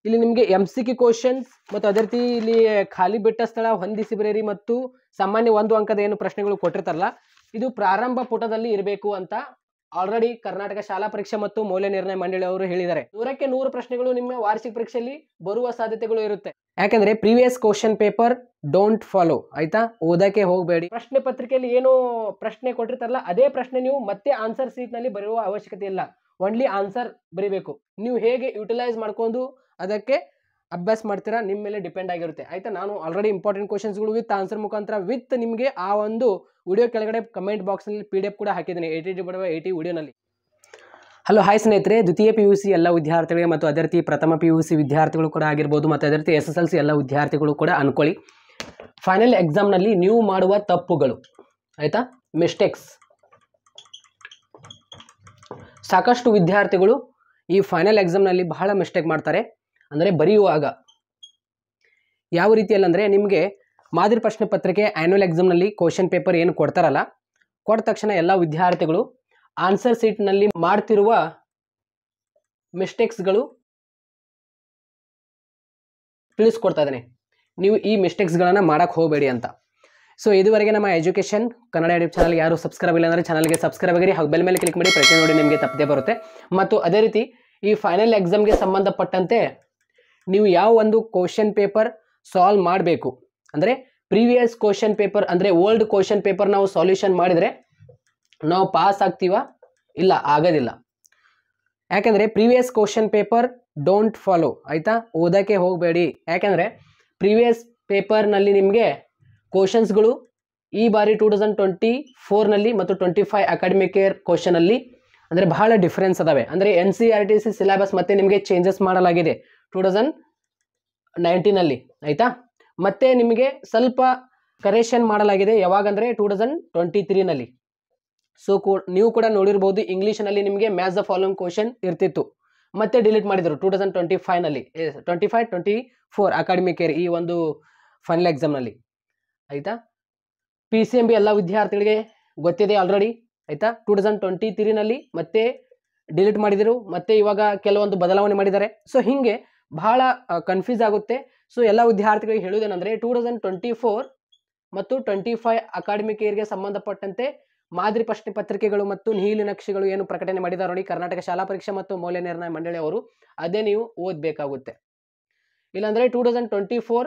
ಇಲ್ಲಿ ನಿಮಗೆ MCQ questions ಮತ್ತು ಅದೇ ರೀತಿ ಇಲ್ಲಿ ಖಾಲಿ ಬಿಟ್ಟ ಸ್ಥಳ ಹೊಂದಿಸಿ ಬರೆಯಿರಿ ಮತ್ತು ಸಾಮಾನ್ಯ 1 ಅಂಕದ ಏನು ಪ್ರಶ್ನೆಗಳು ಕೊಟ್ಟಿರ್ತಾರಲ್ಲ ಇದು ಪ್ರಾರಂಭ ಪುಟದಲ್ಲಿ ಇರಬೇಕು ಅಂತ ಆಲ್ರೆಡಿ ಕರ್ನಾಟಕ ಶಾಲಾ ಪರೀಕ್ಷೆ ಮತ್ತು ಮೌಲ್ಯ ನಿರ್ಣಯ ಮಂಡಳಿ ಅವರು ಹೇಳಿದ್ದಾರೆ. 100ಕ್ಕೆ 100 ಪ್ರಶ್ನೆಗಳು ನಿಮ್ಮ ವಾರ್ಷಿಕ ಪರೀಕ್ಷೆಯಲ್ಲಿ ಬರುವ ಸಾಧ್ಯತೆಗಳು ಇರುತ್ತೆ. ಯಾಕಂದ್ರೆ previous question paper don't follow, ಆಯ್ತಾ, ಓದಕ್ಕೆ ಹೋಗಬೇಡಿ. ಪ್ರಶ್ನೆ ಪತ್ರಿಕೆಯಲ್ಲಿ ಏನು ಪ್ರಶ್ನೆ ಕೊಟ್ಟಿರ್ತಾರಲ್ಲ ಅದೇ ಪ್ರಶ್ನೆ ನೀವು ಮತ್ತೆ ಆನ್ಸರ್ ಶೀಟ್ ನಲ್ಲಿ ಬರೆಯುವ ಅವಶ್ಯಕತೆ ಇಲ್ಲ. ಓನ್ಲಿ ಆನ್ಸರ್ ಬರೀಬೇಕು. ನೀವು ಹೇಗೆ ಯುಟಿಲೈಸ್ ಮಾಡ್ಕೊಂಡು ಅದಕ್ಕೆ ಅಭ್ಯಾಸ ಮಾಡ್ತೀರಾ ನಿಮ್ಮ ಮೇಲೆ ಡಿಪೆಂಡ್ ಆಗಿರುತ್ತೆ, ಆಯ್ತಾ. ನಾನು ಆಲ್ರೆಡಿ ಇಂಪಾರ್ಟೆಂಟ್ ಕ್ವಶನ್ಸ್ಗಳು ವಿತ್ ಆನ್ಸರ್ ಮುಖಾಂತರ ವಿತ್ ನಿಮಗೆ ಆ ಒಂದು ವಿಡಿಯೋ ಕೆಳಗಡೆ ಕಮೆಂಟ್ ಬಾಕ್ಸ್ನಲ್ಲಿ PDF ಕೂಡ ಹಾಕಿದ್ದೀನಿ 80/80 ವಿಡಿಯೋನಲ್ಲಿ. ಹಲೋ ಹಾಯ್ ಸ್ನೇಹಿತರೆ, ದ್ವಿತೀಯ PUC ಎಲ್ಲ ವಿದ್ಯಾರ್ಥಿಗಳಿಗೆ ಮತ್ತು ಅದೇ ರೀತಿ ಪ್ರಥಮ PUC ವಿದ್ಯಾರ್ಥಿಗಳು ಕೂಡ ಆಗಿರ್ಬೋದು ಮತ್ತು ಅದೇ ರೀತಿ SSLC ಎಲ್ಲ ವಿದ್ಯಾರ್ಥಿಗಳು ಕೂಡ ಅನ್ಕೊಳ್ಳಿ. ಫೈನಲ್ ಎಕ್ಸಾಮ್ನಲ್ಲಿ ನೀವು ಮಾಡುವ ತಪ್ಪುಗಳು, ಆಯ್ತಾ, ಮಿಸ್ಟೇಕ್ಸ್. ಸಾಕಷ್ಟು ವಿದ್ಯಾರ್ಥಿಗಳು ಈ ಫೈನಲ್ ಎಕ್ಸಾಮ್ನಲ್ಲಿ ಬಹಳ ಮಿಸ್ಟೇಕ್ ಮಾಡ್ತಾರೆ. ಅಂದರೆ ಬರೆಯುವಾಗ ಯಾವ ರೀತಿಯಲ್ಲಿ ಅಂದರೆ ನಿಮಗೆ ಮಾದರಿ ಪ್ರಶ್ನೆ ಪತ್ರಿಕೆ ಆ್ಯನ್ಯುವಲ್ ಎಕ್ಸಾಮ್ನಲ್ಲಿ ಕ್ವಶನ್ ಪೇಪರ್ ಏನು ಕೊಡ್ತಾರಲ್ಲ ಕೊಟ್ಟ ತಕ್ಷಣ ಎಲ್ಲ ವಿದ್ಯಾರ್ಥಿಗಳು ಆನ್ಸರ್ ಶೀಟ್ನಲ್ಲಿ ಮಾಡ್ತಿರುವ ಮಿಸ್ಟೇಕ್ಸ್ಗಳು ತಿಳಿಸ್ಕೊಡ್ತಾ ಇದ್ದೇನೆ. ನೀವು ಈ ಮಿಸ್ಟೇಕ್ಸ್ಗಳನ್ನು ಮಾಡೋಕ್ಕೆ ಹೋಗಬೇಡಿ ಅಂತ. ಸೊ ಇದುವರೆಗೆ ನಮ್ಮ ಎಜುಕೇಷನ್ ಕನ್ನಡ ಯೂಟ್ಯೂಬ್ ಚಾನಲ್ ಯಾರು ಸಬ್ಸ್ಕ್ರೈಬ್ ಇಲ್ಲ ಅಂದರೆ ಚಾನಲ್ಗೆ ಸಬ್ಸ್ಕ್ರೈಬ್ ಆಗಿರಿ ಹಾಗೂ ಬೆಲ್ ಮೇಲೆ ಕ್ಲಿಕ್ ಮಾಡಿ, ಪ್ರತಿ ನೋಡಿ ನಿಮಗೆ ತಪ್ಪದೇ ಬರುತ್ತೆ. ಮತ್ತು ಅದೇ ರೀತಿ ಈ ಫೈನಲ್ ಎಕ್ಸಾಮ್ಗೆ ಸಂಬಂಧಪಟ್ಟಂತೆ ನೀವು ಯಾವ ಒಂದು ಕ್ವಶನ್ ಪೇಪರ್ ಸಾಲ್ವ್ ಮಾಡಬೇಕು ಅಂದರೆ ಪ್ರೀವಿಯಸ್ ಕ್ವಶನ್ ಪೇಪರ್ ಅಂದರೆ ಓಲ್ಡ್ ಕ್ವಶನ್ ಪೇಪರ್ ನಾವು ಸಾಲ್ಯೂಷನ್ ಮಾಡಿದರೆ ನಾವು ಪಾಸ್ ಆಗ್ತೀವ, ಇಲ್ಲ ಆಗೋದಿಲ್ಲ. ಯಾಕೆಂದರೆ previous question paper don't follow, ಆಯಿತಾ, ಓದೋಕ್ಕೆ ಹೋಗಬೇಡಿ. ಯಾಕೆಂದರೆ ಪ್ರೀವಿಯಸ್ ಪೇಪರ್ನಲ್ಲಿ ನಿಮಗೆ ಕ್ವಶನ್ಸ್ಗಳು ಈ ಬಾರಿ 2024ನಲ್ಲಿ ಮತ್ತು 25 ಅಕಾಡೆಮಿಕ್ ಇಯರ್ ಕ್ವಶನಲ್ಲಿ ಅಂದರೆ ಬಹಳ ಡಿಫ್ರೆನ್ಸ್ ಅದಾವೆ. ಅಂದರೆ NCERT ಸಿಲೆಬಸ್ ಮತ್ತೆ ನಿಮಗೆ ಚೇಂಜಸ್ ಮಾಡಲಾಗಿದೆ 2019ನಲ್ಲಿ, ಆಯಿತಾ. ಮತ್ತೆ ನಿಮಗೆ ಸ್ವಲ್ಪ ಕರೆಕ್ಷನ್ ಮಾಡಲಾಗಿದೆ ಯಾವಾಗಂದರೆ 2023ನಲ್ಲಿ. ಸೊ ನೀವು ಕೂಡ ನೋಡಿರ್ಬೋದು ಇಂಗ್ಲೀಷ್ನಲ್ಲಿ ನಿಮಗೆ ಮ್ಯಾಚ್ ದ ಫಾಲೋಯಿಂಗ್ ಕ್ವಶನ್ ಇರ್ತಿತ್ತು, ಮತ್ತೆ ಡಿಲೀಟ್ ಮಾಡಿದರು 2025ನಲ್ಲಿ 25-24 ಅಕಾಡೆಮಿಕ್ ಇಯರ್ ಈ ಒಂದು ಫೈನಲ್ ಎಕ್ಸಾಮ್ನಲ್ಲಿ, ಆಯಿತಾ. PCMB ಎಲ್ಲ ವಿದ್ಯಾರ್ಥಿಗಳಿಗೆ ಗೊತ್ತಿದೆ ಆಲ್ರೆಡಿ, ಆಯಿತಾ. 2023ನಲ್ಲಿ ಮತ್ತೆ ಡಿಲೀಟ್ ಮಾಡಿದರು, ಮತ್ತೆ ಇವಾಗ ಕೆಲವೊಂದು ಬದಲಾವಣೆ ಮಾಡಿದ್ದಾರೆ. ಸೊ ಹೀಗೆ ಬಹಳ ಕನ್ಫ್ಯೂಸ್ ಆಗುತ್ತೆ. ಸೊ ಎಲ್ಲ ವಿದ್ಯಾರ್ಥಿಗಳಿಗೆ ಹೇಳುವುದೇನೆಂದರೆ 2024 ಮತ್ತು 25 ಅಕಾಡೆಮಿಕ್ ಇಯರ್ಗೆ ಸಂಬಂಧಪಟ್ಟಂತೆ ಮಾದರಿ ಪ್ರಶ್ನೆ ಪತ್ರಿಕೆಗಳು ಮತ್ತು ನೀಲನಕ್ಷೆಗಳು ಏನು ಪ್ರಕಟಣೆ ಮಾಡಿದ್ದಾರೆ ನೋಡಿ ಕರ್ನಾಟಕ ಶಾಲಾ ಪರೀಕ್ಷೆ ಮತ್ತು ಮೌಲ್ಯ ನಿರ್ಣಯ ಮಂಡಳಿ ಅವರು, ಅದೇ ನೀವು ಓದಬೇಕಾಗುತ್ತೆ. ಇಲ್ಲಾಂದರೆ 2024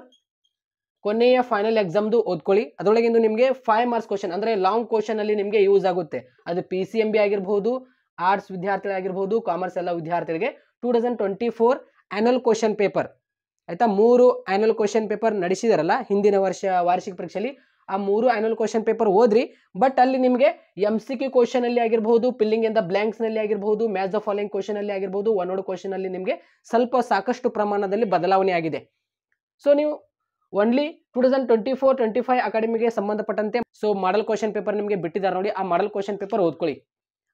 ಕೊನೆಯ ಫೈನಲ್ ಎಕ್ಸಾಮ್ದು ಓದ್ಕೊಳ್ಳಿ. ಅದರೊಳಗಿಂದು ನಿಮಗೆ 5 ಮಾರ್ಕ್ಸ್ ಕ್ವಶನ್ ಅಂದರೆ ಲಾಂಗ್ ಕ್ವಶನಲ್ಲಿ ನಿಮಗೆ ಯೂಸ್ ಆಗುತ್ತೆ. ಅದು PCMB ಆಗಿರ್ಬೋದು, ಆರ್ಟ್ಸ್ ವಿದ್ಯಾರ್ಥಿಗಳಾಗಿರ್ಬೋದು, ಕಾಮರ್ಸ್ ಎಲ್ಲ ವಿದ್ಯಾರ್ಥಿಗಳಿಗೆ 2024 ಆ್ಯನ್ಯುವಲ್ ಕ್ವಶನ್ ಪೇಪರ್, ಆಯಿತಾ. 3 ಆ್ಯನ್ಯುವಲ್ ಕ್ವಶನ್ ಪೇಪರ್ ನಡೆಸಿದಾರಲ್ಲ ಹಿಂದಿನ ವರ್ಷ ವಾರ್ಷಿಕ ಪರೀಕ್ಷೆಯಲ್ಲಿ, ಆ 3 ಆ್ಯನ್ಯುವಲ್ ಕ್ವಶನ್ ಪೇಪರ್ ಓದ್ರಿ. ಬಟ್ ಅಲ್ಲಿ ನಿಮಗೆ MCQ ಕ್ವಶನಲ್ಲಿ ಆಗಿರ್ಬೋದು, ಫಿಲ್ಲಿಂಗ್ ಇನ್ ದ ಬ್ಲ್ಯಾಂಕ್ಸ್ನಲ್ಲಿ ಆಗಿರ್ಬೋದು, ಮ್ಯಾಚ್ ದ ಫಾಲೋಯಿಂಗ್ ಕ್ವಶನಲ್ಲಿ ಆಗಿರ್ಬೋದು, ಒನ್ ವರ್ಡ್ ಕ್ವಶನಲ್ಲಿ ನಿಮಗೆ ಸ್ವಲ್ಪ ಸಾಕಷ್ಟು ಪ್ರಮಾಣದಲ್ಲಿ ಬದಲಾವಣೆ ಆಗಿದೆ. ಸೊ ನೀವು ಓನ್ಲಿ 2024-25 ಅಕಾಡೆಮಿಗೆ ಸಂಬಂಧಪಟ್ಟಂತೆ ಸೊ ಮಾಡಲ್ ಕ್ವಶನ್ ಪೇಪರ್ ನಿಮಗೆ ಬಿಟ್ಟಿದ್ದಾರೆ ನೋಡಿ, ಆ ಮಾಡಲ್ ಕ್ವಶನ್ ಪೇಪರ್ ಓದ್ಕೊಳ್ಳಿ,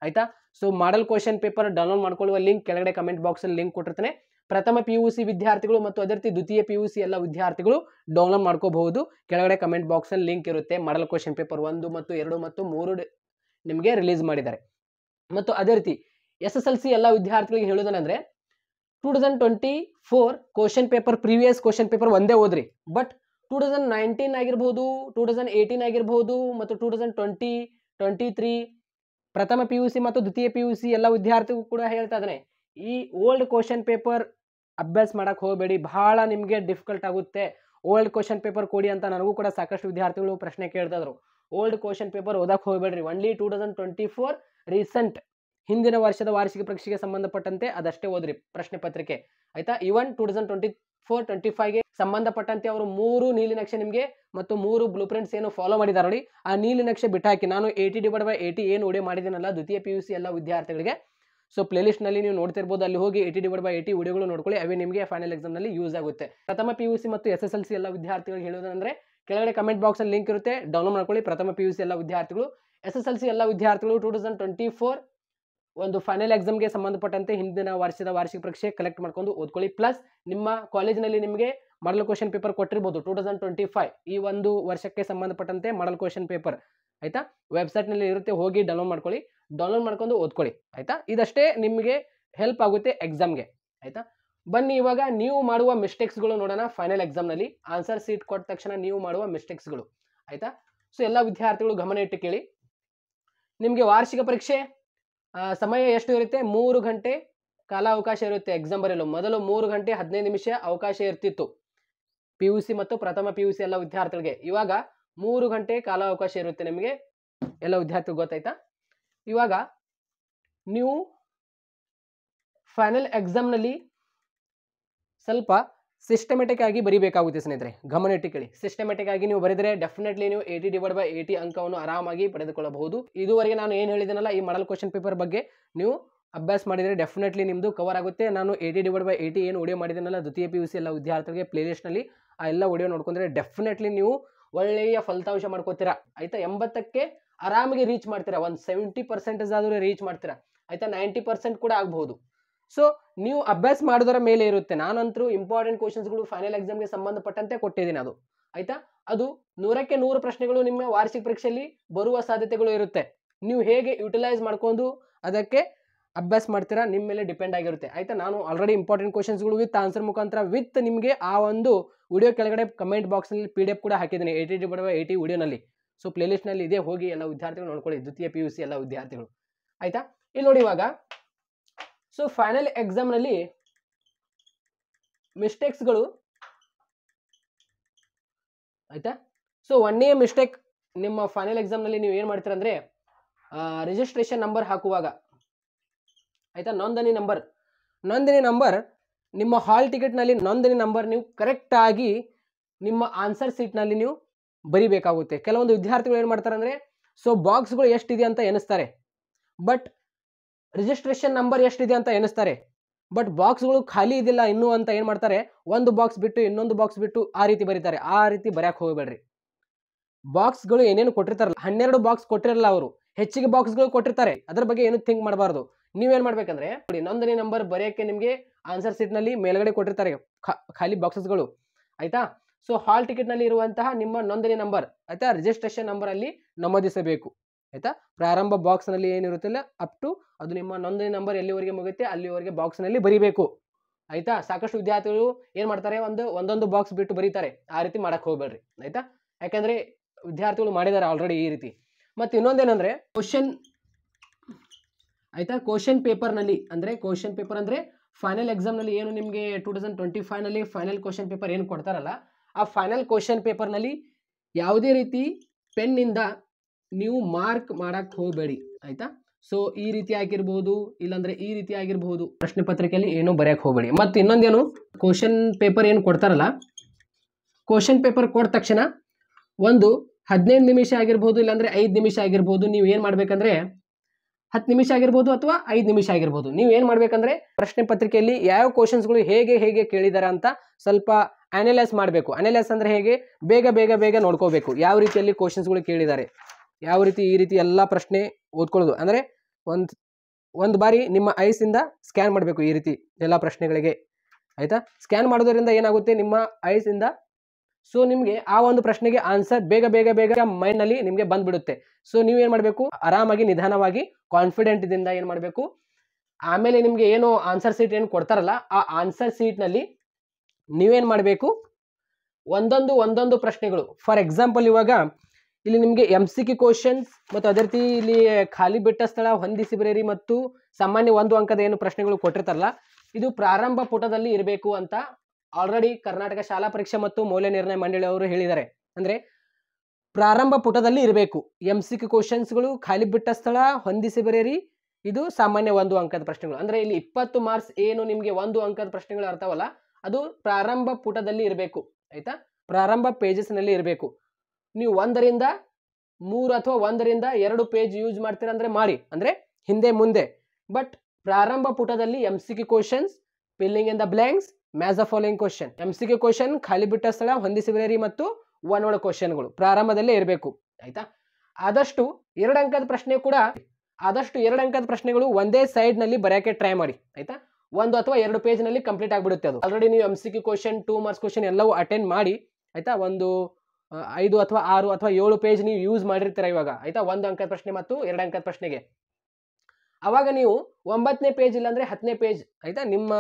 ಆಯಿತಾ. So model question paper download ಮಾಡ್ಕೊಳ್ಳುವ ಲಿಂಕ್ ಕೆಳಗಡೆ ಕಮೆಂಟ್ ಬಾಕ್ಸಲ್ಲಿ ಲಿಂಕ್ ಕೊಟ್ಟಿರ್ತಾನೆ. ಪ್ರಥಮ PUC ವಿದ್ಯಾರ್ಥಿಗಳು ಮತ್ತು ಅದೇ ರೀತಿ ದ್ವಿತೀಯ PUC ಎಲ್ಲ ವಿದ್ಯಾರ್ಥಿಗಳು ಡೌನ್ಲೋಡ್ ಮಾಡ್ಕೋಬಹುದು. ಕೆಳಗಡೆ ಕಮೆಂಟ್ ಬಾಕ್ಸಲ್ಲಿ ಲಿಂಕ್ ಇರುತ್ತೆ. ಮಾಡಲ್ ಕ್ವಶನ್ ಪೇಪರ್ 1 ಮತ್ತು 2 ಮತ್ತು 3 ನಿಮಗೆ ರಿಲೀಸ್ ಮಾಡಿದ್ದಾರೆ. ಮತ್ತು ಅದೇ ರೀತಿ SSLC ಎಲ್ಲ ವಿದ್ಯಾರ್ಥಿಗಳಿಗೆ ಹೇಳೋದೇನೆಂದರೆ 2024 question paper previous question paper ಒಂದೇ ಓದ್ರಿ. ಬಟ್ 2019 ಆಗಿರ್ಬೋದು, 2018 ಆಗಿರ್ಬೋದು ಮತ್ತು 2023 ಪ್ರಥಮ PUC ಮತ್ತು ದ್ವಿತೀಯ PUC ಎಲ್ಲ ವಿದ್ಯಾರ್ಥಿಗಳು ಕೂಡ ಹೇಳ್ತಾ ಇದ್ದಾನೆ, ಈ ಓಲ್ಡ್ ಕ್ವಶನ್ ಪೇಪರ್ ಅಭ್ಯಾಸ ಮಾಡಕ್ಕೆ ಹೋಗಬೇಡಿ, ಬಹಳ ನಿಮಗೆ ಡಿಫಿಕಲ್ಟ್ ಆಗುತ್ತೆ. ಓಲ್ಡ್ ಕ್ವಶನ್ ಪೇಪರ್ ಕೊಡಿ ಅಂತ ನನಗೂ ಕೂಡ ಸಾಕಷ್ಟು ವಿದ್ಯಾರ್ಥಿಗಳು ಪ್ರಶ್ನೆ ಕೇಳ್ತಾ ಇದ್ರು. ಓಲ್ಡ್ ಕ್ವಶನ್ ಪೇಪರ್ ಓದಕ್ಕೆ ಹೋಗಬೇಡ್ರಿ, ಒನ್ಲಿ 2024 ರೀಸೆಂಟ್ ಹಿಂದಿನ ವರ್ಷದ ವಾರ್ಷಿಕ ಪರೀಕ್ಷೆಗೆ ಸಂಬಂಧಪಟ್ಟಂತೆ ಅದಷ್ಟೇ ಓದ್ರಿ ಪ್ರಶ್ನೆ ಪತ್ರಿಕೆ, ಆಯ್ತಾ. ಈವನ್ 2024-25ಗೆ ಸಂಬಂಧಪಟ್ಟಂತೆ ಅವರು 3 ನೀಲಿನಕ್ಷೆ ನಿಮಗೆ ಮತ್ತು 3 ಬ್ಲೂ ಪ್ರಿಂಟ್ಸ್ ಏನು ಫಾಲೋ ಮಾಡಿದ್ದಾರೆ ನೋಡಿ, ಆ ನೀಲಿನಕ್ಷೆ ಬಿಟ್ಟಾಕಿ ನಾನು 80/80 ಏನು ವಿಡಿಯೋ ಮಾಡಿದ್ದೀನಲ್ಲ ದ್ವಿತೀಯ PUC ಎಲ್ಲ ವಿದ್ಯಾರ್ಥಿಗಳಿಗೆ, ಸೊ ಪ್ಲೇಲಿಸ್ಟ್ನಲ್ಲಿ ನೀವು ನೋಡ್ತಿರ್ಬೋದು, ಅಲ್ಲಿ ಹೋಗಿ 80/80 ವಿಡಿಯೋಗಳು ನೋಡ್ಕೊಳ್ಳಿ, ಅವೇ ನಿಮಗೆ ಫೈನಲ್ ಎಕ್ಸಾಮ್ನಲ್ಲಿ ಯೂಸ್ ಆಗುತ್ತೆ. ಪ್ರಥಮ PUC ಮತ್ತು SSLC ಎಲ್ಲ ವಿದ್ಯಾರ್ಥಿಗಳಿಗೆ ಹೇಳೋದಂದ್ರೆ ಕೆಳಗಡೆ ಕಮೆಂಟ್ ಬಾಕ್ಸಲ್ಲಿ ಲಿಂಕ್ ಇರುತ್ತೆ, ಡೌನ್ಲೋಡ್ ಮಾಡ್ಕೊಳ್ಳಿ. ಪ್ರಥಮ PUC ಎಲ್ಲ ವಿದ್ಯಾರ್ಥಿಗಳು, SSLC ಎಲ್ಲ ವಿದ್ಯಾರ್ಥಿಗಳು 2024 ಒಂದು ಫೈನಲ್ ಎಕ್ಸಾಮ್ಗೆ ಸಂಬಂಧಪಟ್ಟಂತೆ ಹಿಂದಿನ ವರ್ಷದ ವಾರ್ಷಿಕ ಪರೀಕ್ಷೆ ಕಲೆಕ್ಟ್ ಮಾಡ್ಕೊಂಡು ಓದ್ಕೊಳ್ಳಿ. ಪ್ಲಸ್ ನಿಮ್ಮ ಕಾಲೇಜಿನಲ್ಲಿ ನಿಮಗೆ ಮಾಡಲ್ ಕ್ವಶನ್ ಪೇಪರ್ ಕೊಟ್ಟಿರ್ಬೋದು 2025 ಈ ಒಂದು ವರ್ಷಕ್ಕೆ ಸಂಬಂಧಪಟ್ಟಂತೆ ಮಾಡಲ್ ಕ್ವಶನ್ ಪೇಪರ್, ಆಯ್ತಾ. ವೆಬ್ಸೈಟ್ನಲ್ಲಿ ಇರುತ್ತೆ, ಹೋಗಿ ಡೌನ್ಲೋಡ್ ಮಾಡ್ಕೊಳ್ಳಿ, ಡೌನ್ಲೋಡ್ ಮಾಡ್ಕೊಂಡು ಓದ್ಕೊಳ್ಳಿ, ಆಯ್ತಾ. ಇದಷ್ಟೇ ನಿಮಗೆ ಹೆಲ್ಪ್ ಆಗುತ್ತೆ ಎಕ್ಸಾಮ್ಗೆ, ಆಯ್ತಾ. ಬನ್ನಿ ಇವಾಗ ನೀವು ಮಾಡುವ ಮಿಸ್ಟೇಕ್ಸ್ಗಳು ನೋಡೋಣ ಫೈನಲ್ ಎಕ್ಸಾಮ್ನಲ್ಲಿ. ಆನ್ಸರ್ ಸೀಟ್ ಕೊಟ್ಟ ತಕ್ಷಣ ನೀವು ಮಾಡುವ ಮಿಸ್ಟೇಕ್ಸ್ಗಳು, ಆಯ್ತಾ? ಸೊ ಎಲ್ಲ ವಿದ್ಯಾರ್ಥಿಗಳು ಗಮನ ಇಟ್ಟು ಕೇಳಿ. ನಿಮಗೆ ವಾರ್ಷಿಕ ಪರೀಕ್ಷೆ ಸಮಯ ಎಷ್ಟು ಇರುತ್ತೆ? 3 ಗಂಟೆ ಕಾಲಾವಕಾಶ ಇರುತ್ತೆ ಎಕ್ಸಾಮ್ ಬರೆಯಲು. ಮೊದಲು 3 ಗಂಟೆ 15 ನಿಮಿಷ ಅವಕಾಶ ಇರ್ತಿತ್ತು PUC ಮತ್ತು ಪ್ರಥಮ PUC ಎಲ್ಲ ವಿದ್ಯಾರ್ಥಿಗಳಿಗೆ. ಇವಾಗ 3 ಗಂಟೆ ಕಾಲಾವಕಾಶ ಇರುತ್ತೆ ನಿಮಗೆ, ಎಲ್ಲ ವಿದ್ಯಾರ್ಥಿಗಳು ಗೊತ್ತಾಯ್ತಾ? ಇವಾಗ ನೀವು ಫೈನಲ್ ಎಕ್ಸಾಮ್ನಲ್ಲಿ ಸ್ವಲ್ಪ ಸಿಸ್ಟಮೆಟಿಕ್ ಆಗಿ ಬರೀಬೇಕಾಗುತ್ತೆ ಸ್ನೇಹಿತರೆ, ಗಮನ ಇಟ್ಟು ಕೇಳಿ. ಸಿಸ್ಟಮೆಟಿಕ್ ಆಗಿ ನೀವು ಬರೆದರೆ ಡೆಫಿನೆಟ್ಲಿ ನೀವು 80/80 ಅಂಕವನ್ನು ಆರಾಮಾಗಿ ಪಡೆದುಕೊಳ್ಳಬಹುದು. ಇದುವರೆಗೆ ನಾನು ಏನು ಹೇಳಿದ್ದೀನಲ್ಲ ಈ ಮಾಡಲ್ ಕ್ವಶನ್ ಪೇಪರ್ ಬಗ್ಗೆ ನೀವು ಅಭ್ಯಾಸ ಮಾಡಿದರೆ ಡೆಫಿನೆಟ್ಲಿ ನಿಮ್ಮದು ಕವರ್ ಆಗುತ್ತೆ. ನಾನು 80/80 ಏನು ವಿಡಿಯೋ ಮಾಡಿದ್ದೀನಲ್ಲ ದ್ವಿತೀಯ PUC ಎಲ್ಲ ವಿದ್ಯಾರ್ಥಿಗಳಿಗೆ ಪ್ಲೇಲಿಸ್ಟ್ನಲ್ಲಿ ಆ ಎಲ್ಲ ವಿಡಿಯೋ ನೋಡ್ಕೊಂಡ್ರೆ ಡೆಫಿನೆಟ್ಲಿ ನೀವು ಒಳ್ಳೆಯ ಫಲಿತಾಂಶ ಮಾಡ್ಕೋತೀರಾ, ಆಯ್ತಾ? 80ಕ್ಕೆ ಆರಾಮಾಗಿ ರೀಚ್ ಮಾಡ್ತೀರಾ, ಒಂದು 70% ಆದರೂ ರೀಚ್ ಮಾಡ್ತೀರಾ, ಆಯ್ತಾ? 90% ಕೂಡ ಆಗಬಹುದು. ಸೊ ನೀವು ಅಭ್ಯಾಸ ಮಾಡೋದರ ಮೇಲೆ ಇರುತ್ತೆ. ನಾನಂತರೂ ಇಂಪಾರ್ಟೆಂಟ್ ಕ್ವಶನ್ಸ್ಗಳು ಫೈನಲ್ ಎಕ್ಸಾಮ್ಗೆ ಸಂಬಂಧಪಟ್ಟಂತೆ ಕೊಟ್ಟಿದ್ದೀನಿ, ಅದು ಆಯ್ತಾ? ಅದು 100ಕ್ಕೆ 100 ಪ್ರಶ್ನೆಗಳು ನಿಮ್ಮ ವಾರ್ಷಿಕ ಪರೀಕ್ಷೆಯಲ್ಲಿ ಬರುವ ಸಾಧ್ಯತೆಗಳು ಇರುತ್ತೆ. ನೀವು ಹೇಗೆ ಯುಟಿಲೈಸ್ ಮಾಡ್ಕೊಂಡು ಅದಕ್ಕೆ ಅಭ್ಯಾಸ ಮಾಡ್ತೀರಾ ನಿಮ್ಮ ಮೇಲೆ ಡಿಪೆಂಡ್ ಆಗಿರುತ್ತೆ, ಆಯ್ತಾ? ನಾನು ಆಲ್ರೆಡಿ ಇಂಪಾರ್ಟೆಂಟ್ ಕ್ವಶನ್ಸ್ಗಳು ವಿತ್ ಆನ್ಸರ್ ಮುಖಾಂತರ ವಿತ್ ನಿಮಗೆ ಆ ಒಂದು ವಿಡಿಯೋ ಕೆಳಗಡೆ ಕಮೆಂಟ್ ಬಾಕ್ಸ್ನಲ್ಲಿ PDF ಕೂಡ ಹಾಕಿದ್ದೀನಿ 80/80 ವಿಡಿಯೋನಲ್ಲಿ. ಸೊ ಪ್ಲೇಲಿಸ್ಟ್ನಲ್ಲಿ ಇದೆ, ಹೋಗಿ ಎಲ್ಲ ವಿದ್ಯಾರ್ಥಿಗಳು ನೋಡ್ಕೊಳ್ಳಿ, ದ್ವಿತೀಯ PUC ಎಲ್ಲ ವಿದ್ಯಾರ್ಥಿಗಳು, ಆಯ್ತಾ? ಇಲ್ಲಿ ನೋಡಿ ಇವಾಗ ಸೊ ಫೈನಲ್ ಎಕ್ಸಾಮ್ನಲ್ಲಿ ಮಿಸ್ಟೇಕ್ಸ್ಗಳು, ಆಯ್ತಾ? ಸೊ ಒಂದೇ ಮಿಸ್ಟೇಕ್ ನಿಮ್ಮ ಫೈನಲ್ ಎಕ್ಸಾಮ್ನಲ್ಲಿ ನೀವು ಏನು ಮಾಡ್ತೀರಾ ಅಂದರೆ ರಿಜಿಸ್ಟ್ರೇಷನ್ ನಂಬರ್ ಹಾಕುವಾಗ, ಆಯ್ತಾ? ನೋಂದಣಿ ನಂಬರ್ ನಿಮ್ಮ ಹಾಲ್ ಟಿಕೆಟ್ನಲ್ಲಿ ನೋಂದಣಿ ನಂಬರ್ ನೀವು ಕರೆಕ್ಟಾಗಿ ನಿಮ್ಮ ಆನ್ಸರ್ ಸೀಟ್ನಲ್ಲಿ ನೀವು ಬರಿಬೇಕಾಗುತ್ತೆ. ಕೆಲವೊಂದು ವಿದ್ಯಾರ್ಥಿಗಳು ಏನು ಮಾಡ್ತಾರೆ ಅಂದರೆ ಸೊ ಬಾಕ್ಸ್ಗಳು ಎಷ್ಟಿದೆ ಅಂತ ಎಣಿಸ್ತಾರೆ, ಬಟ್ ರಿಜಿಸ್ಟ್ರೇಷನ್ ನಂಬರ್ ಎಷ್ಟಿದೆ ಅಂತ ಎಣಿಸ್ತಾರೆ, ಬಟ್ ಬಾಕ್ಸ್ಗಳು ಖಾಲಿ ಇದಿಲ್ಲ ಇನ್ನೂ ಅಂತ ಏನು ಮಾಡ್ತಾರೆ, ಒಂದು ಬಾಕ್ಸ್ ಬಿಟ್ಟು ಇನ್ನೊಂದು ಬಾಕ್ಸ್ ಬಿಟ್ಟು ಆ ರೀತಿ ಬರೀತಾರೆ. ಆ ರೀತಿ ಬರೆಯಕ್ಕೆ ಹೋಗಬೇಡ್ರಿ. ಬಾಕ್ಸ್ಗಳು ಏನೇನು ಕೊಟ್ಟಿರ್ತಾರಲ್ಲ, 12 ಬಾಕ್ಸ್ ಕೊಟ್ಟಿರಲ್ಲ, ಅವರು ಹೆಚ್ಚಿಗೆ ಬಾಕ್ಸ್ಗಳು ಕೊಟ್ಟಿರ್ತಾರೆ, ಅದ್ರ ಬಗ್ಗೆ ಏನು ಥಿಂಕ್ ಮಾಡಬಾರ್ದು. ನೀವೇನು ಮಾಡ್ಬೇಕಂದ್ರೆ ನೋಡಿ, ನೋಂದಣಿ ನಂಬರ್ ಬರೆಯೋಕ್ಕೆ ನಿಮಗೆ ಆನ್ಸರ್ ಸೀಟ್ನಲ್ಲಿ ಮೇಲ್ಗಡೆ ಕೊಟ್ಟಿರ್ತಾರೆ ಖಾಲಿ ಬಾಕ್ಸಸ್ಗಳು, ಆಯ್ತಾ? ಸೊ ಹಾಲ್ ಟಿಕೆಟ್ನಲ್ಲಿ ಇರುವಂತಹ ನಿಮ್ಮ ನೋಂದಣಿ ನಂಬರ್, ಆಯ್ತಾ, ರಿಜಿಸ್ಟ್ರೇಷನ್ ನಂಬರ್ ಅಲ್ಲಿ ನಮೂದಿಸಬೇಕು, ಆಯ್ತಾ? ಪ್ರಾರಂಭ ಬಾಕ್ಸ್ನಲ್ಲಿ ಏನಿರುತ್ತಿಲ್ಲ ಅಪ್ ಟು ಅದು ನಿಮ್ಮ ನೋಂದಣಿ ನಂಬರ್ ಎಲ್ಲಿವರೆಗೆ ಮುಗುತ್ತೆ ಅಲ್ಲಿವರೆಗೆ ಬಾಕ್ಸ್ನಲ್ಲಿ ಬರೀಬೇಕು, ಆಯ್ತಾ? ಸಾಕಷ್ಟು ವಿದ್ಯಾರ್ಥಿಗಳು ಏನು ಮಾಡ್ತಾರೆ, ಒಂದೊಂದು ಬಾಕ್ಸ್ ಬಿಟ್ಟು ಬರೀತಾರೆ. ಆ ರೀತಿ ಮಾಡಕ್ಕೆ ಹೋಗ್ಬೇಡ್ರಿ, ಆಯ್ತಾ? ಯಾಕಂದ್ರೆ ವಿದ್ಯಾರ್ಥಿಗಳು ಮಾಡಿದ್ದಾರೆ ಆಲ್ರೆಡಿ ಈ ರೀತಿ. ಮತ್ತು ಇನ್ನೊಂದೇನೆಂದ್ರೆ ಕ್ವಶನ್, ಆಯ್ತಾ? ಕ್ವಶನ್ ಪೇಪರ್ನಲ್ಲಿ ಅಂದರೆ ಫೈನಲ್ ಎಕ್ಸಾಮ್ನಲ್ಲಿ ಏನು ನಿಮಗೆ 2025ನಲ್ಲಿ ಫೈನಲ್ ಕ್ವಶನ್ ಪೇಪರ್ ಏನು ಕೊಡ್ತಾರಲ್ಲ, ಆ ಫೈನಲ್ ಕ್ವಶನ್ ಪೇಪರ್ನಲ್ಲಿ ಯಾವುದೇ ರೀತಿ ಪೆನ್ನಿಂದ ನೀವು ಮಾರ್ಕ್ ಮಾಡಕ್ಕೆ ಹೋಗಬೇಡಿ, ಆಯ್ತಾ? ಸೊ ಈ ರೀತಿ ಆಗಿರ್ಬೋದು, ಇಲ್ಲಾಂದ್ರೆ ಈ ರೀತಿ ಆಗಿರ್ಬೋದು, ಪ್ರಶ್ನೆ ಪತ್ರಿಕೆಯಲ್ಲಿ ಏನೂ ಬರೆಯಕ್ಕೆ ಹೋಗಬೇಡಿ. ಮತ್ತು ಇನ್ನೊಂದೇನು, ಕ್ವಶನ್ ಪೇಪರ್ ಏನು ಕೊಡ್ತಾರಲ್ಲ, ಕ್ವಶನ್ ಪೇಪರ್ ಕೊಟ್ಟ ತಕ್ಷಣ ಒಂದು 15 ನಿಮಿಷ ಆಗಿರ್ಬೋದು, ಇಲ್ಲಾಂದ್ರೆ 5 ನಿಮಿಷ ಆಗಿರ್ಬೋದು, ನೀವು ಏನು ಮಾಡ್ಬೇಕಂದ್ರೆ 10 ನಿಮಿಷ ಆಗಿರ್ಬೋದು ಅಥವಾ 5 ನಿಮಿಷ ಆಗಿರ್ಬೋದು, ನೀವು ಏನು ಮಾಡ್ಬೇಕಂದ್ರೆ ಪ್ರಶ್ನೆ ಪತ್ರಿಕೆಯಲ್ಲಿ ಯಾವ ಕ್ವಶನ್ಸ್ಗಳು ಹೇಗೆ ಕೇಳಿದಾರೆ ಅಂತ ಸ್ವಲ್ಪ ಅನಲೈಸ್ ಮಾಡಬೇಕು. ಅನಲೈಸ್ ಅಂದ್ರೆ ಹೇಗೆ, ಬೇಗ ನೋಡ್ಕೋಬೇಕು ಯಾವ ರೀತಿಯಲ್ಲಿ ಕ್ವಶನ್ಸ್ಗಳು ಕೇಳಿದ್ದಾರೆ, ಯಾವ ರೀತಿ ಈ ರೀತಿ ಎಲ್ಲ ಪ್ರಶ್ನೆ ಓದ್ಕೊಳ್ಳೋದು. ಅಂದರೆ ಒಂದು ಬಾರಿ ನಿಮ್ಮ ಐಸಿಂದ ಸ್ಕ್ಯಾನ್ ಮಾಡಬೇಕು ಈ ರೀತಿ ಎಲ್ಲ ಪ್ರಶ್ನೆಗಳಿಗೆ, ಆಯ್ತಾ? ಸ್ಕ್ಯಾನ್ ಮಾಡೋದ್ರಿಂದ ಏನಾಗುತ್ತೆ, ನಿಮ್ಮ ಐಸಿಂದ ಸೊ ನಿಮಗೆ ಆ ಒಂದು ಪ್ರಶ್ನೆಗೆ ಆನ್ಸರ್ ಬೇಗ ಮೈಂಡ್ನಲ್ಲಿ ನಿಮಗೆ ಬಂದ್ಬಿಡುತ್ತೆ. ಸೊ ನೀವೇನು ಮಾಡಬೇಕು, ಆರಾಮಾಗಿ ನಿಧಾನವಾಗಿ ಕಾನ್ಫಿಡೆಂಟ್ ಇಂದ ಏನು ಮಾಡಬೇಕು, ಆಮೇಲೆ ನಿಮಗೆ ಏನು ಆನ್ಸರ್ ಸೀಟ್ ಏನು ಕೊಡ್ತಾರಲ್ಲ ಆ ಆನ್ಸರ್ ಸೀಟ್ನಲ್ಲಿ ನೀವೇನು ಮಾಡಬೇಕು, ಒಂದೊಂದು ಪ್ರಶ್ನೆಗಳು. ಫಾರ್ ಎಕ್ಸಾಂಪಲ್ ಇವಾಗ ಇಲ್ಲಿ ನಿಮಗೆ MCQ ಕ್ವಶನ್ಸ್ ಮತ್ತು ಅದೇ ರೀತಿ ಇಲ್ಲಿ ಖಾಲಿ ಬಿಟ್ಟ ಸ್ಥಳ, ಹೊಂದಿಸಿ ಬರೆಯಿರಿ ಮತ್ತು ಸಾಮಾನ್ಯ 1 ಅಂಕದ ಏನು ಪ್ರಶ್ನೆಗಳು ಕೊಟ್ಟಿರ್ತಾರಲ್ಲ, ಇದು ಪ್ರಾರಂಭ ಪುಟದಲ್ಲಿ ಇರಬೇಕು ಅಂತ ಆಲ್ರೆಡಿ ಕರ್ನಾಟಕ ಶಾಲಾ ಪರೀಕ್ಷೆ ಮತ್ತು ಮೌಲ್ಯ ನಿರ್ಣಯ ಮಂಡಳಿ ಅವರು ಹೇಳಿದ್ದಾರೆ. ಅಂದರೆ ಪ್ರಾರಂಭ ಪುಟದಲ್ಲಿ ಇರಬೇಕು MCQ ಕ್ವಶನ್ಸ್ಗಳು, ಖಾಲಿ ಬಿಟ್ಟ ಸ್ಥಳ, ಹೊಂದಿಸಿ ಬರೆಯಿರಿ, ಇದು ಸಾಮಾನ್ಯ 1 ಅಂಕದ ಪ್ರಶ್ನೆಗಳು. ಅಂದರೆ ಇಲ್ಲಿ 20 ಮಾರ್ಕ್ಸ್ ಏನು ನಿಮಗೆ 1 ಅಂಕದ ಪ್ರಶ್ನೆಗಳು ಇರ್ತಾವಲ್ಲ ಅದು ಪ್ರಾರಂಭ ಪುಟದಲ್ಲಿ ಇರಬೇಕು, ಆಯ್ತಾ? ಪ್ರಾರಂಭ ಪೇಜಸ್ನಲ್ಲಿ ಇರಬೇಕು. ನೀವು 1 ರಿಂದ 3 ಅಥವಾ 1 ರಿಂದ 2 ಪೇಜ್ ಯೂಸ್ ಮಾಡ್ತೀರಾ ಅಂದರೆ ಮಾಡಿ, ಅಂದರೆ ಹಿಂದೆ ಮುಂದೆ. ಬಟ್ ಪ್ರಾರಂಭ ಪುಟದಲ್ಲಿ MCQ questions, filling in the blanks, match the following question, MCQ question, ಖಾಲಿ ಬಿಟ್ಟ ಸ್ಥಳ, ಹೊಂದಿಸಿ ಬರೆಯಿರಿ ಮತ್ತು 1 ವರ್ಡ್ ಕ್ವಶನ್ಗಳು ಪ್ರಾರಂಭದಲ್ಲೇ ಇರಬೇಕು, ಆಯ್ತಾ? ಆದಷ್ಟು 2 ಅಂಕದ ಪ್ರಶ್ನೆ ಕೂಡ, ಆದಷ್ಟು 2 ಅಂಕದ ಪ್ರಶ್ನೆಗಳು ಒಂದೇ ಸೈಡ್ ನಲ್ಲಿ ಬರೆಯಕ್ಕೆ ಟ್ರೈ ಮಾಡಿ, ಆಯ್ತಾ? 1 ಅಥವಾ 2 ಪೇಜ್ ನಲ್ಲಿ ಕಂಪ್ಲೀಟ್ ಆಗಿಬಿಡುತ್ತೆ ಅದು. ಆಲ್ರೆಡಿ ನೀವು MCQ ಕ್ವಶನ್, 2 ಮಾರ್ಕ್ಸ್ ಕ್ವಶನ್ ಎಲ್ಲವೂ ಅಟೆಂಡ್ ಮಾಡಿ, ಆಯ್ತಾ? ಒಂದು 5 ಅಥವಾ 6 ಅಥವಾ 7 ಪೇಜ್ ನೀವು ಯೂಸ್ ಮಾಡಿರ್ತೀರ ಇವಾಗ, ಆಯ್ತಾ? 1 ಅಂಕದ ಪ್ರಶ್ನೆ ಮತ್ತು 2 ಅಂಕದ ಪ್ರಶ್ನೆಗೆ. ಅವಾಗ ನೀವು 9ನೇ ಪೇಜ್ ಇಲ್ಲಾಂದ್ರೆ 10ನೇ ಪೇಜ್ ಆಯ್ತಾ, ನಿಮ್ಮ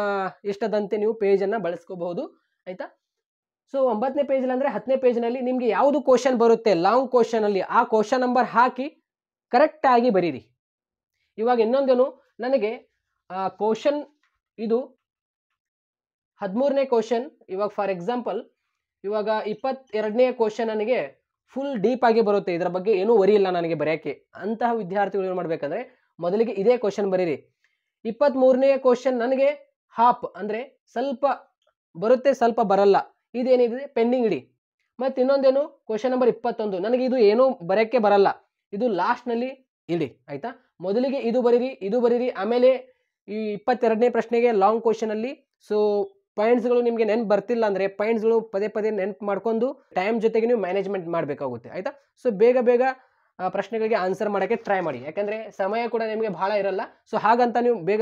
ಇಷ್ಟದಂತೆ ನೀವು ಪೇಜನ್ನು ಬಳಸ್ಕೋಬಹುದು ಆಯ್ತಾ. ಸೊ 9ನೇ ಪೇಜ್ ಇಲ್ಲಾಂದ್ರೆ 10ನೇ ಪೇಜ್ನಲ್ಲಿ ನಿಮಗೆ ಯಾವುದು ಕ್ವಶನ್ ಬರುತ್ತೆ ಲಾಂಗ್ ಕ್ವಶನ್ ಅಲ್ಲಿ ಆ ಕ್ವಶನ್ ನಂಬರ್ ಹಾಕಿ ಕರೆಕ್ಟ್ ಆಗಿ ಬರೀರಿ. ಇವಾಗ ಇನ್ನೊಂದೇನು, ನನಗೆ ಕ್ವಶನ್ ಇದು 13ನೇ ಕ್ವಶನ್, ಇವಾಗ ಫಾರ್ ಎಕ್ಸಾಂಪಲ್ ಇವಾಗ 22ನೇ ಕ್ವಶನ್ ನನಗೆ ಫುಲ್ ಡೀಪ್ ಆಗಿ ಬರುತ್ತೆ, ಇದರ ಬಗ್ಗೆ ಏನೂ ವರಿ ಇಲ್ಲ ನನಗೆ ಬರೆಯೋಕ್ಕೆ. ಅಂತಹ ವಿದ್ಯಾರ್ಥಿಗಳು ಏನು ಮಾಡಬೇಕಂದ್ರೆ ಮೊದಲಿಗೆ ಇದೇ ಕ್ವಶನ್ ಬರೀರಿ. 23ನೇ ಕ್ವಶನ್ ನನಗೆ ಹಾಫ್ ಅಂದರೆ ಸ್ವಲ್ಪ ಬರುತ್ತೆ ಸ್ವಲ್ಪ ಬರಲ್ಲ, ಇದೇನಿದೆ ಪೆಂಡಿಂಗ್ ಇಡಿ. ಮತ್ತು ಇನ್ನೊಂದೇನು ಕ್ವಶನ್ ನಂಬರ್ 21 ನನಗೆ ಇದು ಏನೂ ಬರೆಯೋಕ್ಕೆ ಬರಲ್ಲ, ಇದು ಲಾಸ್ಟ್ನಲ್ಲಿ ಇಡಿ ಆಯ್ತಾ. ಮೊದಲಿಗೆ ಇದು ಬರೀರಿ, ಆಮೇಲೆ ಈ 22ನೇ ಪ್ರಶ್ನೆಗೆ ಲಾಂಗ್ ಕ್ವಶನಲ್ಲಿ ಸೊ ಪಾಯಿಂಟ್ಸ್ಗಳು ನಿಮಗೆ ನೆನಪು ಬರ್ತಿಲ್ಲ ಅಂದರೆ ಪಾಯಿಂಟ್ಸ್ಗಳು ಪದೇ ಪದೇ ನೆನಪು ಮಾಡ್ಕೊಂಡು ಟೈಮ್ ಜೊತೆಗೆ ನೀವು ಮ್ಯಾನೇಜ್ಮೆಂಟ್ ಮಾಡಬೇಕಾಗುತ್ತೆ ಆಯಿತಾ. ಸೊ ಬೇಗ ಪ್ರಶ್ನೆಗಳಿಗೆ ಆನ್ಸರ್ ಮಾಡೋಕ್ಕೆ ಟ್ರೈ ಮಾಡಿ, ಯಾಕಂದರೆ ಸಮಯ ಕೂಡ ನಿಮಗೆ ಭಾಳ ಇರಲ್ಲ. ಸೊ ಹಾಗಂತ ನೀವು ಬೇಗ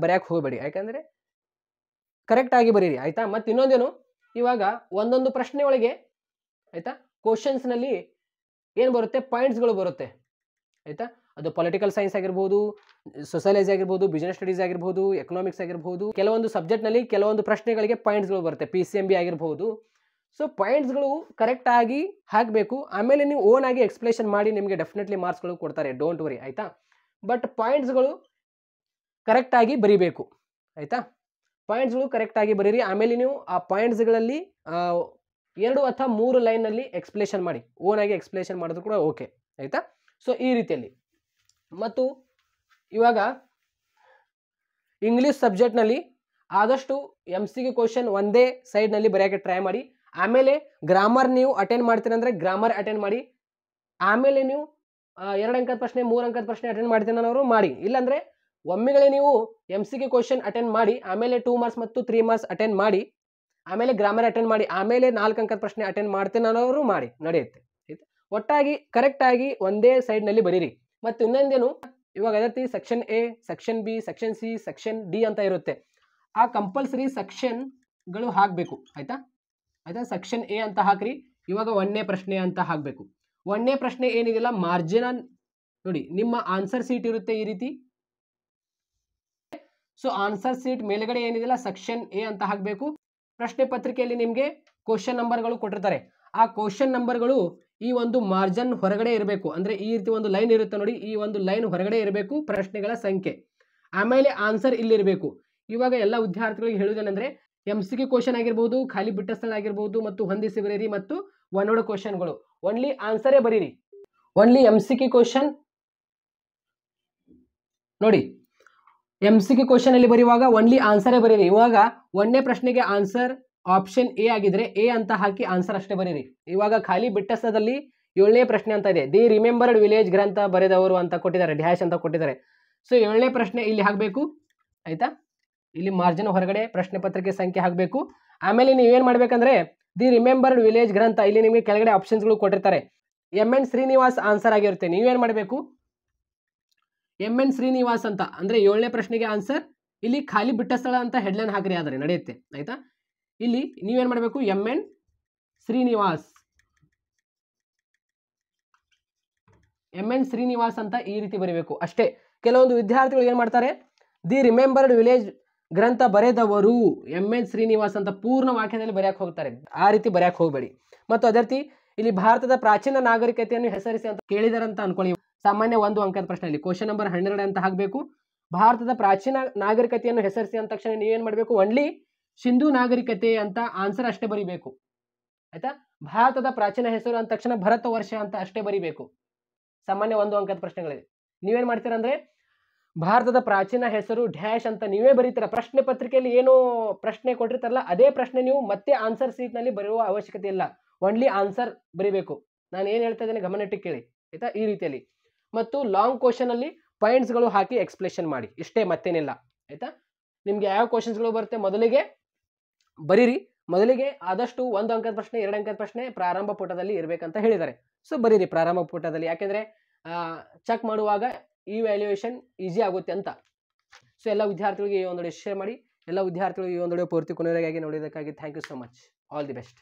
ಬರೆಯೋಕ್ಕೆ ಹೋಗಬೇಡಿ, ಯಾಕಂದರೆ ಕರೆಕ್ಟಾಗಿ ಬರೀರಿ ಆಯಿತಾ. ಮತ್ತು ಇನ್ನೊಂದೇನು, ಇವಾಗ ಒಂದೊಂದು ಪ್ರಶ್ನೆ ಒಳಗೆ ಆಯಿತಾ ಕ್ವಶನ್ಸ್ನಲ್ಲಿ ಏನು ಬರುತ್ತೆ ಪಾಯಿಂಟ್ಸ್ಗಳು ಬರುತ್ತೆ ಆಯಿತಾ. ಅದು ಪೊಲಿಟಿಕಲ್ ಸೈನ್ಸ್ ಆಗಿರ್ಬೋದು, ಸೋಷಿಯಾಲಜಿ ಆಗಿರ್ಬೋದು, ಬಿಸ್ನೆಸ್ ಸ್ಟಡೀಸ್ ಆಗಿರ್ಬೋದು, ಎಕನಾಮಿಕ್ಸ್ ಆಗಿರ್ಬೋದು, ಕೆಲವೊಂದು ಸಬ್ಜೆಕ್ಟ್ನಲ್ಲಿ ಕೆಲವೊಂದು ಪ್ರಶ್ನೆಗಳಿಗೆ ಪಾಯಿಂಟ್ಸ್ಗಳು ಬರುತ್ತೆ, PCMB ಆಗಿರ್ಬೋದು. ಸೊ ಪಾಯಿಂಟ್ಸ್ಗಳು ಕರೆಕ್ಟಾಗಿ ಹಾಕಬೇಕು, ಆಮೇಲೆ ನೀವು ಓನ್ ಆಗಿ ಎಕ್ಸ್ಪ್ಲೇಷನ್ ಮಾಡಿ ನಿಮಗೆ ಡೆಫಿನೆಟ್ಲಿ ಮಾರ್ಕ್ಸ್ಗಳು ಕೊಡ್ತಾರೆ, ಡೋಂಟ್ ವರಿ ಆಯಿತಾ. ಬಟ್ ಪಾಯಿಂಟ್ಸ್ಗಳು ಕರೆಕ್ಟಾಗಿ ಬರೀಬೇಕು ಆಯಿತಾ. ಪಾಯಿಂಟ್ಸ್ಗಳು ಕರೆಕ್ಟಾಗಿ ಬರೀರಿ, ಆಮೇಲೆ ನೀವು ಆ ಪಾಯಿಂಟ್ಸ್ಗಳಲ್ಲಿ 2 ಅಥವಾ 3 ಲೈನಲ್ಲಿ ಎಕ್ಸ್ಪ್ಲೇಷನ್ ಮಾಡಿ, ಓನ್ ಆಗಿ ಎಕ್ಸ್ಪ್ಲೇಷನ್ ಮಾಡೋದು ಕೂಡ ಓಕೆ ಆಯಿತಾ. ಸೊ ಈ ರೀತಿಯಲ್ಲಿ. ಮತ್ತು ಇವಾಗ ಇಂಗ್ಲೀಷ್ ಸಬ್ಜೆಕ್ಟ್ನಲ್ಲಿ ಆದಷ್ಟು MCQ ಕ್ವಶನ್ ಒಂದೇ ಸೈಡ್ನಲ್ಲಿ ಬರೆಯೋಕ್ಕೆ ಟ್ರೈ ಮಾಡಿ. ಆಮೇಲೆ ಗ್ರಾಮರ್ ನೀವು ಅಟೆಂಡ್ ಮಾಡ್ತೀರಂದರೆ ಗ್ರಾಮರ್ ಅಟೆಂಡ್ ಮಾಡಿ, ಆಮೇಲೆ ನೀವು 2 ಅಂಕದ ಪ್ರಶ್ನೆ 3 ಅಂಕದ ಪ್ರಶ್ನೆ ಅಟೆಂಡ್ ಮಾಡ್ತೀನಿ ಅನ್ನೋರು ಮಾಡಿ, ಇಲ್ಲಾಂದರೆ ಒಮ್ಮೆಗಳೇ ನೀವು MCQ ಕ್ವಶನ್ ಅಟೆಂಡ್ ಮಾಡಿ, ಆಮೇಲೆ 2 ಮಾರ್ಕ್ಸ್ ಮತ್ತು 3 ಮಾರ್ಕ್ಸ್ ಅಟೆಂಡ್ ಮಾಡಿ, ಆಮೇಲೆ ಗ್ರಾಮರ್ ಅಟೆಂಡ್ ಮಾಡಿ, ಆಮೇಲೆ 4 ಅಂಕದ ಪ್ರಶ್ನೆ ಅಟೆಂಡ್ ಮಾಡ್ತೀನಿ ಅನ್ನೋರು ಮಾಡಿ, ನಡೆಯುತ್ತೆ ಆಯ್ತಾ. ಒಟ್ಟಾಗಿ ಕರೆಕ್ಟಾಗಿ ಒಂದೇ ಸೈಡ್ನಲ್ಲಿ ಬರೀರಿ. ಮತ್ತು ಇನ್ನೊಂದೇನು, ಇವಾಗ ಅದೇ ರೀತಿ section A, section B, section C, section D ಅಂತ ಇರುತ್ತೆ. ಆ ಕಂಪಲ್ಸರಿ ಸೆಕ್ಷನ್ಗಳು ಹಾಕಬೇಕು ಆಯಿತಾ. ಸೆಕ್ಷನ್ A ಅಂತ ಹಾಕ್ರಿ. ಇವಾಗ 1ನೇ ಪ್ರಶ್ನೆ ಅಂತ ಹಾಕಬೇಕು. 1ನೇ ಪ್ರಶ್ನೆ ಏನಿದೆಯಲ್ಲ ಮಾರ್ಜಿನ್ ನೋಡಿ, ನಿಮ್ಮ ಆನ್ಸರ್ ಸೀಟ್ ಇರುತ್ತೆ ಈ ರೀತಿ. ಸೊ ಆನ್ಸರ್ ಸೀಟ್ ಮೇಲ್ಗಡೆ ಏನಿದೆಯಲ್ಲ ಸೆಕ್ಷನ್ A ಅಂತ ಹಾಕಬೇಕು. ಪ್ರಶ್ನೆ ಪತ್ರಿಕೆಯಲ್ಲಿ ನಿಮಗೆ ಕ್ವಶನ್ ನಂಬರ್ಗಳು ಕೊಟ್ಟಿರ್ತಾರೆ, ಆ ಕ್ವಶನ್ ನಂಬರ್ಗಳು ಈ ಒಂದು ಮಾರ್ಜಿನ್ ಹೊರಗಡೆ ಇರಬೇಕು. ಅಂದರೆ ಈ ರೀತಿ ಒಂದು ಲೈನ್ ಇರುತ್ತೆ ನೋಡಿ, ಈ ಒಂದು ಲೈನ್ ಹೊರಗಡೆ ಇರಬೇಕು ಪ್ರಶ್ನೆಗಳ ಸಂಖ್ಯೆ, ಆಮೇಲೆ ಆನ್ಸರ್ ಇಲ್ಲಿರಬೇಕು. ಇವಾಗ ಎಲ್ಲ ವಿದ್ಯಾರ್ಥಿಗಳಿಗೆ ಹೇಳುವುದೇನೆಂದರೆ MCQ ಕ್ವಶನ್ ಆಗಿರ್ಬೋದು, ಖಾಲಿ ಬಿಟ್ಟ ಸ್ಥಳ ಆಗಿರ್ಬೋದು, ಮತ್ತು ಹೊಂದಿಸಿ ಬರೀರಿ, ಮತ್ತು ಒನ್ ವರ್ಡ್ ಕ್ವಶನ್ಗಳು ಓನ್ಲಿ ಆನ್ಸರೇ ಬರೀರಿ. ಓನ್ಲಿ MCQ ಕ್ವಶನ್ ನೋಡಿ, MCQ ಕ್ವಶನ್ ಅಲ್ಲಿ ಬರೆಯುವಾಗ ಓನ್ಲಿ ಆನ್ಸರೇ ಬರೀರಿ. ಇವಾಗ 1ನೇ ಪ್ರಶ್ನೆಗೆ ಆನ್ಸರ್ ಆಪ್ಷನ್ A ಆಗಿದ್ರೆ A ಅಂತ ಹಾಕಿ ಆನ್ಸರ್ ಅಷ್ಟೇ ಬರೀರಿ. ಇವಾಗ ಖಾಲಿ ಬಿಟ್ಟ ಸ್ಥಳದಲ್ಲಿ 7ನೇ ಪ್ರಶ್ನೆ ಅಂತ ಇದೆ, ದಿ ರಿಮೆಂಬರ್ಡ್ ವಿಲೇಜ್ ಗ್ರಂಥ ಬರೆದವರು ಅಂತ ಕೊಟ್ಟಿದ್ದಾರೆ, ಡ್ಯಾಶ್ ಅಂತ ಕೊಟ್ಟಿದ್ದಾರೆ. ಸೊ 7ನೇ ಪ್ರಶ್ನೆ ಇಲ್ಲಿ ಹಾಕಬೇಕು ಆಯ್ತಾ. ಇಲ್ಲಿ ಮಾರ್ಜಿನ್ ಹೊರಗಡೆ ಪ್ರಶ್ನೆ ಪತ್ರಿಕೆ ಸಂಖ್ಯೆ ಹಾಕಬೇಕು. ಆಮೇಲೆ ನೀವೇನು ಮಾಡಬೇಕಂದ್ರೆ ದಿ ರಿಮೆಂಬರ್ಡ್ ವಿಲೇಜ್ ಗ್ರಂಥ, ಇಲ್ಲಿ ನಿಮಗೆ ಕೆಳಗಡೆ ಆಪ್ಷನ್ಸ್ಗಳು ಕೊಟ್ಟಿರ್ತಾರೆ. MN ಶ್ರೀನಿವಾಸ್ ಆನ್ಸರ್ ಆಗಿರುತ್ತೆ. ನೀವೇನು ಮಾಡಬೇಕು MN ಶ್ರೀನಿವಾಸ್ ಅಂತ ಅಂದರೆ 7ನೇ ಪ್ರಶ್ನೆಗೆ ಆನ್ಸರ್, ಇಲ್ಲಿ ಖಾಲಿ ಬಿಟ್ಟ ಸ್ಥಳ ಅಂತ ಹೆಡ್ಲೈನ್ ಹಾಕ್ರಿ, ಆದರೆ ನಡೆಯುತ್ತೆ ಆಯ್ತಾ. ಇಲ್ಲಿ ನೀವೇನು ಮಾಡಬೇಕು MN ಶ್ರೀನಿವಾಸ್ ಅಂತ ಈ ರೀತಿ ಬರೀಬೇಕು ಅಷ್ಟೇ. ಕೆಲವೊಂದು ವಿದ್ಯಾರ್ಥಿಗಳು ಏನು ಮಾಡ್ತಾರೆ, ದಿ ರಿಮೆಂಬರ್ಡ್ ವಿಲೇಜ್ ಗ್ರಂಥ ಬರೆದವರು MN ಶ್ರೀನಿವಾಸ್ ಅಂತ ಪೂರ್ಣ ವಾಕ್ಯದಲ್ಲಿ ಬರೆಯಕ್ಕೆ ಹೋಗ್ತಾರೆ, ಆ ರೀತಿ ಬರೆಯಕ್ಕೆ ಹೋಗಬೇಡಿ. ಮತ್ತು ಅದೇ ರೀತಿ ಇಲ್ಲಿ ಭಾರತದ ಪ್ರಾಚೀನ ನಾಗರಿಕತೆಯನ್ನು ಹೆಸರಿಸಿ ಅಂತ ಕೇಳಿದಾರಂತ ಅನ್ಕೊಳ್ಳಿ, ಸಾಮಾನ್ಯ 1 ಅಂಕದ ಪ್ರಶ್ನೆಯಲ್ಲಿ ಕ್ವಶನ್ ನಂಬರ್ 12 ಅಂತ ಹಾಕಬೇಕು. ಭಾರತದ ಪ್ರಾಚೀನ ನಾಗರಿಕತೆಯನ್ನು ಹೆಸರಿಸಿ ಅಂದ ತಕ್ಷಣ ನೀವೇನು ಮಾಡಬೇಕು, ಓನ್ಲಿ ಸಿಂಧೂ ನಾಗರಿಕತೆ ಅಂತ ಆನ್ಸರ್ ಅಷ್ಟೇ ಬರೀಬೇಕು ಆಯ್ತಾ. ಭಾರತದ ಪ್ರಾಚೀನ ಹೆಸರು ಅಂದ ತಕ್ಷಣ ಭರತ ವರ್ಷ ಅಂತ ಅಷ್ಟೇ ಬರೀಬೇಕು. ಸಾಮಾನ್ಯ 1 ಅಂಕದ ಪ್ರಶ್ನೆಗಳಿದೆ. ನೀವೇನು ಮಾಡ್ತೀರಾ ಅಂದರೆ ಭಾರತದ ಪ್ರಾಚೀನ ಹೆಸರು ಡ್ಯಾಶ್ ಅಂತ ನೀವೇ ಬರೀತೀರ. ಪ್ರಶ್ನೆ ಪತ್ರಿಕೆಯಲ್ಲಿ ಏನು ಪ್ರಶ್ನೆ ಕೊಟ್ಟಿರ್ತಾರಲ್ಲ ಅದೇ ಪ್ರಶ್ನೆ ನೀವು ಮತ್ತೆ ಆನ್ಸರ್ ಸೀಟ್ನಲ್ಲಿ ಬರೆಯುವ ಅವಶ್ಯಕತೆ ಇಲ್ಲ, ಓನ್ಲಿ ಆನ್ಸರ್ ಬರೀಬೇಕು. ನಾನು ಏನು ಹೇಳ್ತಾ ಇದ್ದೇನೆ ಗಮನಿಟ್ಟು ಕೇಳಿ ಆಯ್ತಾ, ಈ ರೀತಿಯಲ್ಲಿ. ಮತ್ತು ಲಾಂಗ್ ಕ್ವಶನಲ್ಲಿ ಪಾಯಿಂಟ್ಸ್ಗಳು ಹಾಕಿ ಎಕ್ಸ್ಪ್ಲೇಷನ್ ಮಾಡಿ, ಇಷ್ಟೇ ಮತ್ತೇನಿಲ್ಲ ಆಯ್ತಾ. ನಿಮಗೆ ಯಾವ ಕ್ವಶನ್ಸ್ಗಳು ಬರುತ್ತೆ ಮೊದಲಿಗೆ ಬರೀರಿ. ಮೊದಲಿಗೆ ಆದಷ್ಟು 1 ಅಂಕದ ಪ್ರಶ್ನೆ 2 ಅಂಕದ ಪ್ರಶ್ನೆ ಪ್ರಾರಂಭ ಪುಟದಲ್ಲಿ ಇರಬೇಕಂತ ಹೇಳಿದ್ದಾರೆ. ಸೊ ಬರೀರಿ ಪ್ರಾರಂಭ ಪುಟದಲ್ಲಿ, ಯಾಕೆಂದರೆ ಚೆಕ್ ಮಾಡುವಾಗ ಈ ವ್ಯಾಲ್ಯೂಯೇಷನ್ ಈಸಿ ಆಗುತ್ತೆ ಅಂತ. ಸೊ ಎಲ್ಲ ವಿದ್ಯಾರ್ಥಿಗಳಿಗೆ ಈ ಒಂದು ಶೇರ್ ಮಾಡಿ. ಎಲ್ಲ ವಿದ್ಯಾರ್ಥಿಗಳು ಈ ಒಂದು ಪೂರ್ತಿ ಕೊನೆಯವರೆಗಾಗಿ ನೋಡಿದ್ದಕ್ಕಾಗಿ thank you so much. All the best.